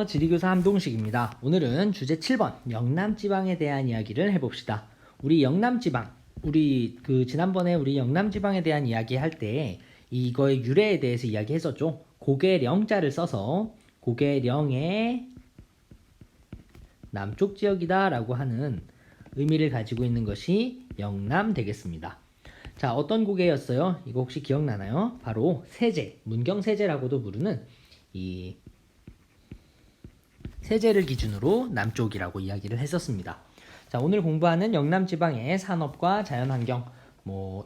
지리교사 함동식입니다. 오늘은 주제 7번 영남지방에 대한 이야기를 해봅시다. 우리 영남지방, 지난번에 우리 영남지방에 대한 이야기 할 때 이거의 유래에 대해서 이야기했었죠. 고개령자를 써서 고개령의 남쪽 지역이다 라고 하는 의미를 가지고 있는 것이 영남 되겠습니다. 자, 어떤 고개였어요? 이거 혹시 기억나나요? 바로 세제, 문경세제라고도 부르는 이 세제를 기준으로 남쪽이라고 이야기를 했었습니다. 자, 오늘 공부하는 영남지방의 산업과 자연환경,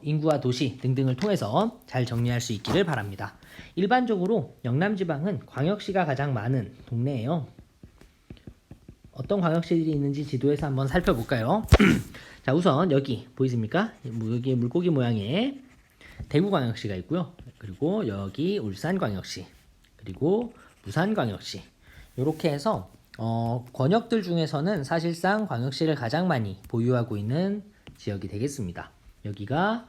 인구와 도시 등등을 통해서 잘 정리할 수 있기를 바랍니다. 일반적으로 영남지방은 광역시가 가장 많은 동네예요. 어떤 광역시들이 있는지 지도에서 한번 살펴볼까요? 자, 우선 여기 보이십니까? 여기 물고기 모양의 대구광역시가 있고요. 그리고 여기 울산광역시, 그리고 부산광역시, 이렇게 해서 권역들 중에서는 사실상 광역시를 가장 많이 보유하고 있는 지역이 되겠습니다. 여기가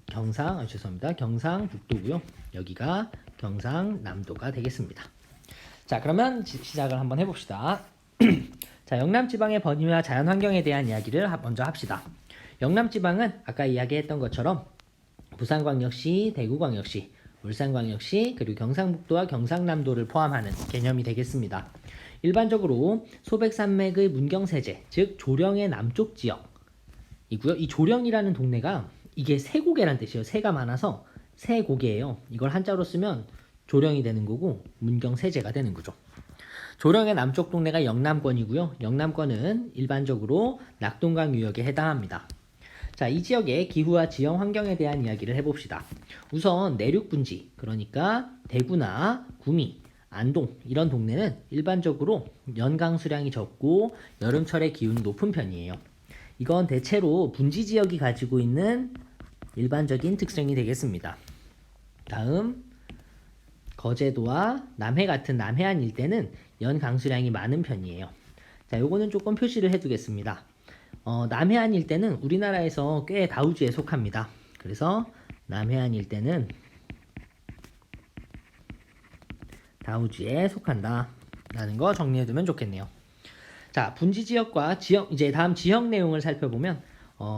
경상북도고요. 여기가 경상남도가 되겠습니다. 자, 그러면 시작을 한번 해봅시다. 자, 영남지방의 번위와 자연환경에 대한 이야기를 먼저 합시다. 영남지방은 아까 이야기했던 것처럼 부산광역시, 대구광역시, 울산광역시, 그리고 경상북도와 경상남도를 포함하는 개념이 되겠습니다. 일반적으로 소백산맥의 문경세제, 즉 조령의 남쪽 지역이고요. 이 조령이라는 동네가 이게 세고개란 뜻이에요. 세가 많아서 세고개예요. 이걸 한자로 쓰면 조령이 되는 거고 문경세제가 되는 거죠. 조령의 남쪽 동네가 영남권이고요. 영남권은 일반적으로 낙동강 유역에 해당합니다. 자, 이 지역의 기후와 지형 환경에 대한 이야기를 해봅시다. 우선 내륙 분지, 그러니까 대구나 구미, 안동 이런 동네는 일반적으로 연강 수량이 적고 여름철에 기온이 높은 편이에요. 이건 대체로 분지 지역이 가지고 있는 일반적인 특성이 되겠습니다. 다음, 거제도와 남해 같은 남해안 일대는 연강 수량이 많은 편이에요. 자, 요거는 조금 표시를 해두겠습니다. 남해안 일대는 우리나라에서 꽤 다우주에 속합니다. 그래서 남해안 일대는 다우주에 속한다 라는 거 정리해두면 좋겠네요. 자, 분지 지역과 지형, 이제 다음 지형 내용을 살펴보면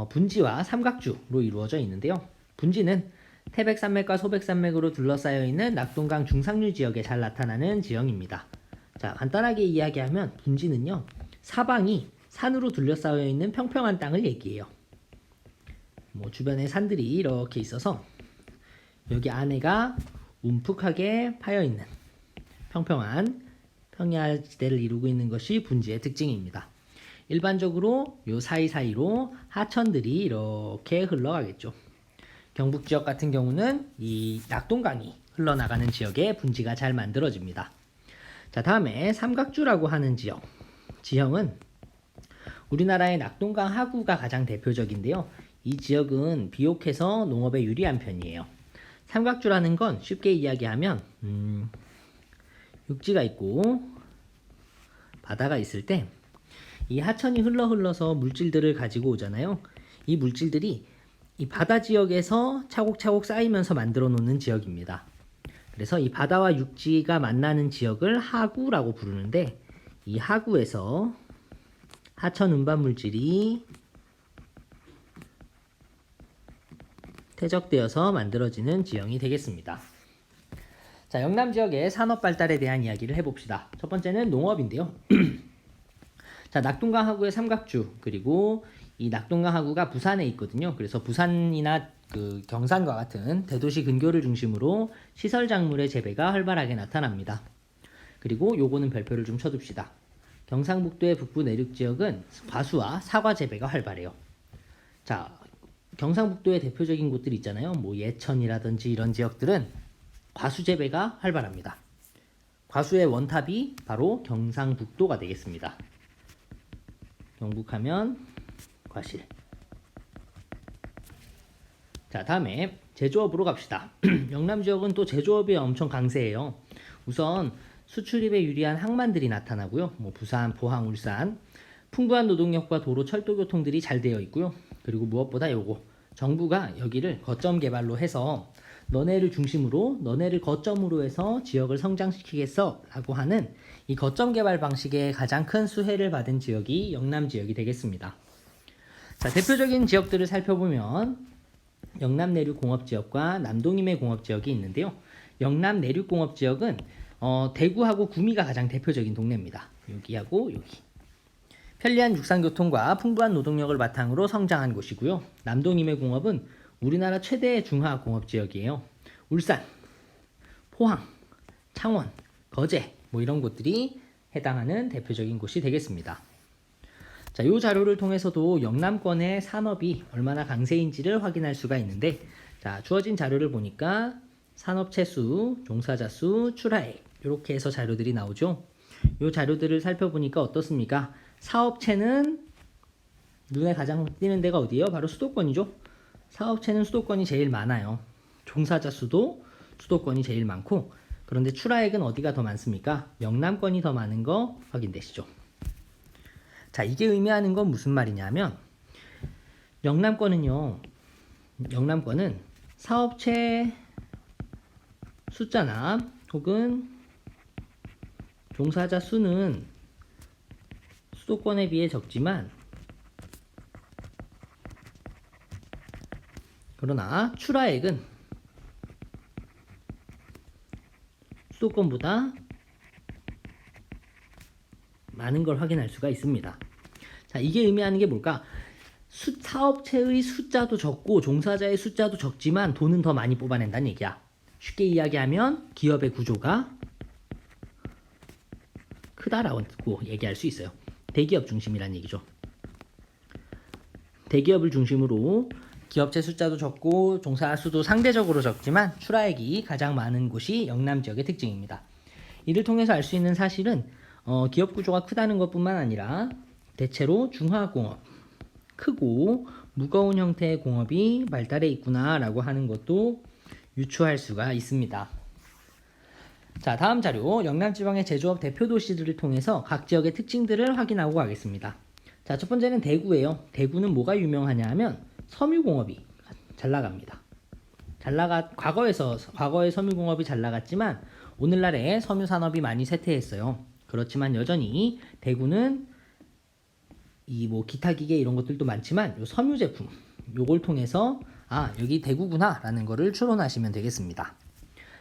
분지와 삼각주로 이루어져 있는데요. 분지는 태백산맥과 소백산맥으로 둘러싸여 있는 낙동강 중상류 지역에 잘 나타나는 지형입니다. 자, 간단하게 이야기하면 분지는요, 사방이 산으로 둘러싸여 있는 평평한 땅을 얘기해요. 주변에 산들이 이렇게 있어서 여기 안에가 움푹하게 파여있는 평평한 평야지대를 이루고 있는 것이 분지의 특징입니다. 일반적으로 요 사이사이로 하천들이 이렇게 흘러가겠죠. 경북 지역 같은 경우는 이 낙동강이 흘러나가는 지역에 분지가 잘 만들어집니다. 자, 다음에 삼각주라고 하는 지형은 우리나라의 낙동강 하구가 가장 대표적인데요. 이 지역은 비옥해서 농업에 유리한 편이에요. 삼각주라는 건 쉽게 이야기하면 육지가 있고 바다가 있을 때 이 하천이 흘러서 물질들을 가지고 오잖아요. 이 물질들이 이 바다 지역에서 차곡차곡 쌓이면서 만들어 놓는 지역입니다. 그래서 이 바다와 육지가 만나는 지역을 하구라고 부르는데, 이 하구에서 하천 운반 물질이 퇴적되어서 만들어지는 지형이 되겠습니다. 자, 영남 지역의 산업 발달에 대한 이야기를 해봅시다. 첫 번째는 농업인데요. 자, 낙동강 하구의 삼각주, 그리고 이 낙동강 하구가 부산에 있거든요. 그래서 부산이나 경산과 같은 대도시 근교를 중심으로 시설 작물의 재배가 활발하게 나타납니다. 그리고 요거는 별표를 좀 쳐둡시다. 경상북도의 북부 내륙 지역은 과수와 사과 재배가 활발해요. 자, 경상북도의 대표적인 곳들 있잖아요. 예천이라든지 이런 지역들은 과수 재배가 활발합니다. 과수의 원탑이 바로 경상북도가 되겠습니다. 경북하면 과실. 자, 다음에 제조업으로 갑시다. 영남 지역은 또 제조업이 엄청 강세예요. 우선 수출입에 유리한 항만들이 나타나고요. 부산, 포항, 울산. 풍부한 노동력과 도로, 철도 교통들이 잘 되어 있고요. 그리고 무엇보다 요거 정부가 여기를 거점 개발로 해서 너네를 중심으로 너네를 거점으로 해서 지역을 성장시키겠어 라고 하는 이 거점 개발 방식에 가장 큰 수혜를 받은 지역이 영남 지역이 되겠습니다. 자, 대표적인 지역들을 살펴보면 영남 내륙 공업 지역과 남동임의 공업 지역이 있는데요. 영남 내륙 공업 지역은 대구하고 구미가 가장 대표적인 동네입니다. 여기하고 여기. 편리한 육상교통과 풍부한 노동력을 바탕으로 성장한 곳이고요. 남동임의 공업은 우리나라 최대의 중화공업지역이에요. 울산, 포항, 창원, 거제 뭐 이런 곳들이 해당하는 대표적인 곳이 되겠습니다. 자, 이 자료를 통해서도 영남권의 산업이 얼마나 강세인지를 확인할 수가 있는데, 자, 주어진 자료를 보니까 산업체 수, 종사자 수, 출하액 이렇게 해서 자료들이 나오죠. 이 자료들을 살펴보니까 어떻습니까? 사업체는 눈에 가장 띄는 데가 어디예요? 바로 수도권이죠. 사업체는 수도권이 제일 많아요. 종사자 수도 수도권이 제일 많고, 그런데 출하액은 어디가 더 많습니까? 영남권이 더 많은 거 확인되시죠? 자, 이게 의미하는 건 무슨 말이냐면 영남권은 사업체 숫자나 혹은 종사자 수는 수도권에 비해 적지만, 그러나 출하액은 수도권보다 많은 걸 확인할 수가 있습니다. 자, 이게 의미하는 게 뭘까? 사업체의 숫자도 적고 종사자의 숫자도 적지만 돈은 더 많이 뽑아낸다는 얘기야. 쉽게 이야기하면 기업의 구조가 크다라고 얘기할 수 있어요. 대기업 중심이란 얘기죠. 대기업을 중심으로 기업체 숫자도 적고 종사 수도 상대적으로 적지만 출하액이 가장 많은 곳이 영남 지역의 특징입니다. 이를 통해서 알 수 있는 사실은 기업 구조가 크다는 것뿐만 아니라 대체로 중화공업, 크고 무거운 형태의 공업이 발달해 있구나라고 하는 것도 유추할 수가 있습니다. 자, 다음 자료, 영남지방의 제조업 대표 도시들을 통해서 각 지역의 특징들을 확인하고 가겠습니다. 자, 첫 번째는 대구예요. 대구는 뭐가 유명하냐 하면 섬유공업이 잘 나갑니다. 과거에 섬유공업이 잘 나갔지만 오늘날에 섬유산업이 많이 쇠퇴했어요. 그렇지만 여전히 대구는 기타 기계 이런 것들도 많지만 요 섬유 제품 요걸 통해서 여기 대구구나 라는 거를 추론하시면 되겠습니다.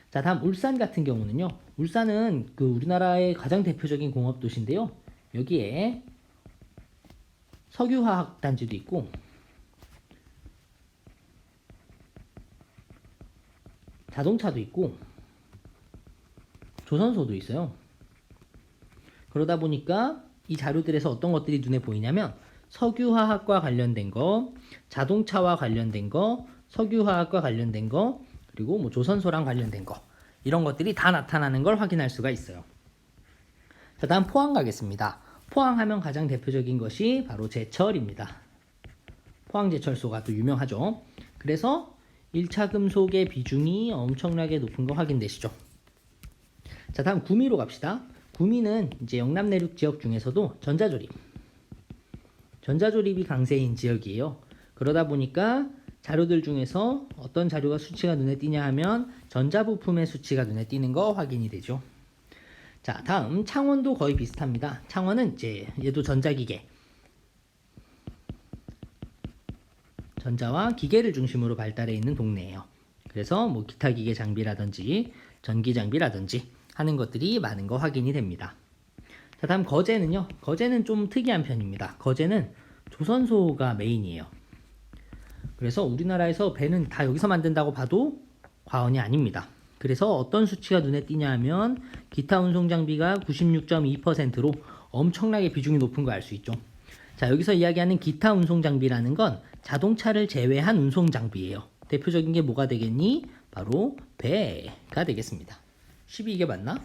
자, 다음 울산 같은 경우는요. 울산은 우리나라의 가장 대표적인 공업 도시인데요. 여기에 석유화학 단지도 있고 자동차도 있고 조선소도 있어요. 그러다 보니까 이 자료들에서 어떤 것들이 눈에 보이냐면 석유화학과 관련된 거, 자동차와 관련된 거, 석유화학과 관련된 거, 그리고 조선소랑 관련된 거, 이런 것들이 다 나타나는 걸 확인할 수가 있어요. 자, 다음 포항 가겠습니다. 포항하면 가장 대표적인 것이 바로 제철입니다. 포항제철소가 또 유명하죠. 그래서 1차 금속의 비중이 엄청나게 높은 거 확인되시죠. 자, 다음 구미로 갑시다. 구미는 이제 영남 내륙 지역 중에서도 전자조립이 강세인 지역이에요. 그러다 보니까 자료들 중에서 어떤 자료가 수치가 눈에 띄냐 하면 전자부품의 수치가 눈에 띄는 거 확인이 되죠. 자, 다음 창원도 거의 비슷합니다. 창원은 이제 얘도 전자기계, 전자와 기계를 중심으로 발달해 있는 동네예요. 그래서 기타 기계 장비라든지 전기 장비라든지 하는 것들이 많은 거 확인이 됩니다. 자, 다음 거제는요. 거제는 좀 특이한 편입니다. 거제는 조선소가 메인이에요. 그래서 우리나라에서 배는 다 여기서 만든다고 봐도 과언이 아닙니다. 그래서 어떤 수치가 눈에 띄냐 하면 기타 운송 장비가 96.2%로 엄청나게 비중이 높은 거 알 수 있죠. 자, 여기서 이야기하는 기타 운송 장비라는 건 자동차를 제외한 운송 장비예요. 대표적인 게 뭐가 되겠니? 바로 배가 되겠습니다. 12 이게 맞나?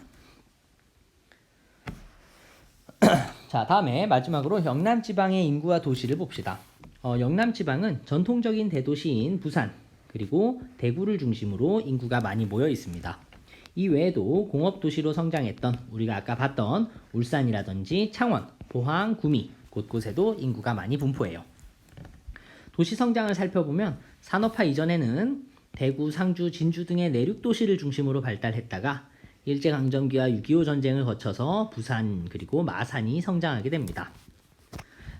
자, 다음에 마지막으로 영남지방의 인구와 도시를 봅시다. 영남지방은 전통적인 대도시인 부산 그리고 대구를 중심으로 인구가 많이 모여 있습니다. 이 외에도 공업도시로 성장했던 우리가 아까 봤던 울산이라든지 창원, 포항, 구미 곳곳에도 인구가 많이 분포해요. 도시 성장을 살펴보면 산업화 이전에는 대구, 상주, 진주 등의 내륙 도시를 중심으로 발달했다가 일제강점기와 6.25 전쟁을 거쳐서 부산 그리고 마산이 성장하게 됩니다.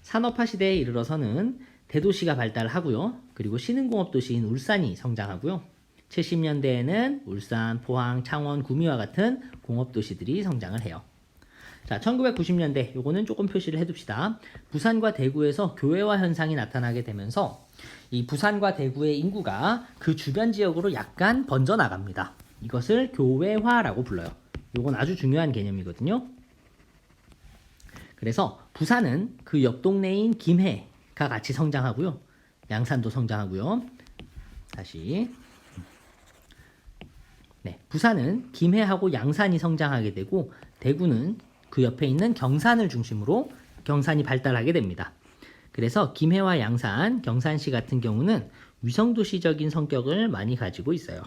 산업화 시대에 이르러서는 대도시가 발달하고요. 그리고 신흥공업 도시인 울산이 성장하고요. 70년대에는 울산, 포항, 창원, 구미와 같은 공업 도시들이 성장을 해요. 자, 1990년대 요거는 조금 표시를 해둡시다. 부산과 대구에서 교외화 현상이 나타나게 되면서 이 부산과 대구의 인구가 그 주변 지역으로 약간 번져 나갑니다. 이것을 교외화라고 불러요. 요건 아주 중요한 개념이거든요. 그래서 부산은 그 옆 동네인 김해가 같이 성장하고요. 양산도 성장하고요. 다시. 네, 부산은 김해하고 양산이 성장하게 되고 대구는 그 옆에 있는 경산을 중심으로 경산이 발달하게 됩니다. 그래서 김해와 양산, 경산시 같은 경우는 위성도시적인 성격을 많이 가지고 있어요.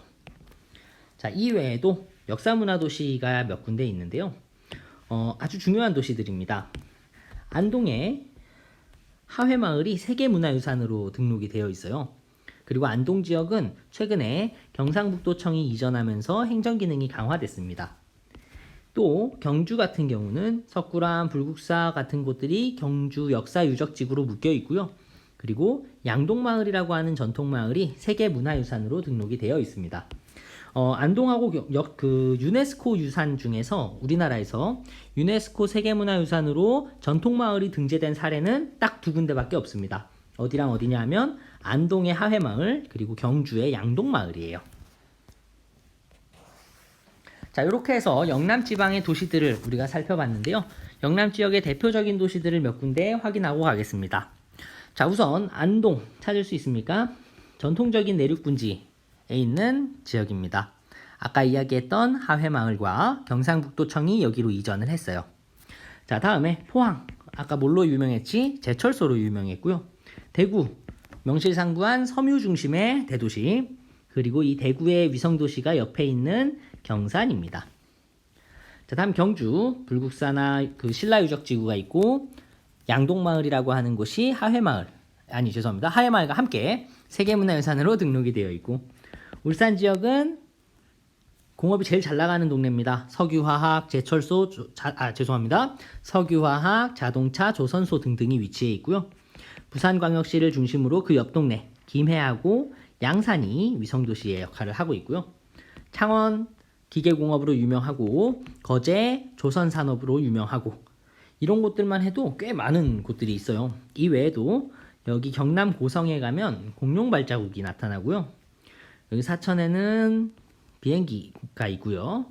자, 이외에도 역사문화도시가 몇 군데 있는데요. 아주 중요한 도시들입니다. 안동에 하회마을이 세계문화유산으로 등록이 되어 있어요. 그리고 안동 지역은 최근에 경상북도청이 이전하면서 행정기능이 강화됐습니다. 또 경주 같은 경우는 석굴암, 불국사 같은 곳들이 경주 역사유적지구로 묶여 있고요. 그리고 양동마을이라고 하는 전통마을이 세계문화유산으로 등록이 되어 있습니다. 안동하고 유네스코 유산 중에서 우리나라에서 유네스코 세계문화유산으로 전통마을이 등재된 사례는 딱 두 군데밖에 없습니다. 어디랑 어디냐 하면 안동의 하회마을 그리고 경주의 양동마을이에요. 자, 이렇게 해서 영남 지방의 도시들을 우리가 살펴봤는데요. 영남 지역의 대표적인 도시들을 몇 군데 확인하고 가겠습니다. 자, 우선 안동 찾을 수 있습니까? 전통적인 내륙분지에 있는 지역입니다. 아까 이야기했던 하회마을과 경상북도청이 여기로 이전을 했어요. 자, 다음에 포항. 아까 뭘로 유명했지? 제철소로 유명했고요. 대구. 명실상부한 섬유 중심의 대도시. 그리고 이 대구의 위성도시가 옆에 있는 경산입니다. 자, 다음 경주. 불국사나 그 신라유적지구가 있고 양동마을이라고 하는 곳이 하회마을. 아니, 죄송합니다. 하회마을과 함께 세계문화유산으로 등록이 되어 있고 울산 지역은 공업이 제일 잘 나가는 동네입니다. 석유화학, 제철소, 석유화학, 자동차, 조선소 등등이 위치해 있고요. 부산광역시를 중심으로 그 옆 동네 김해하고 양산이 위성도시의 역할을 하고 있고요. 창원 기계공업으로 유명하고 거제 조선산업으로 유명하고 이런 곳들만 해도 꽤 많은 곳들이 있어요. 이 외에도 여기 경남 고성에 가면 공룡 발자국이 나타나고요. 여기 사천에는 비행기가 있고요.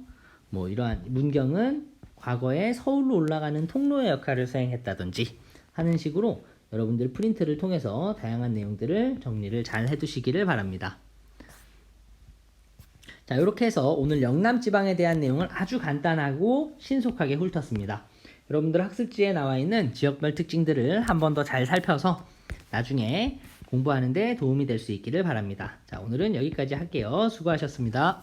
뭐 이러한 문경은 과거에 서울로 올라가는 통로의 역할을 수행했다든지 하는 식으로 여러분들 프린트를 통해서 다양한 내용들을 정리를 잘 해두시기를 바랍니다. 자, 이렇게 해서 오늘 영남 지방에 대한 내용을 아주 간단하고 신속하게 훑었습니다. 여러분들 학습지에 나와 있는 지역별 특징들을 한 번 더 잘 살펴서 나중에 공부하는 데 도움이 될 수 있기를 바랍니다. 자, 오늘은 여기까지 할게요. 수고하셨습니다.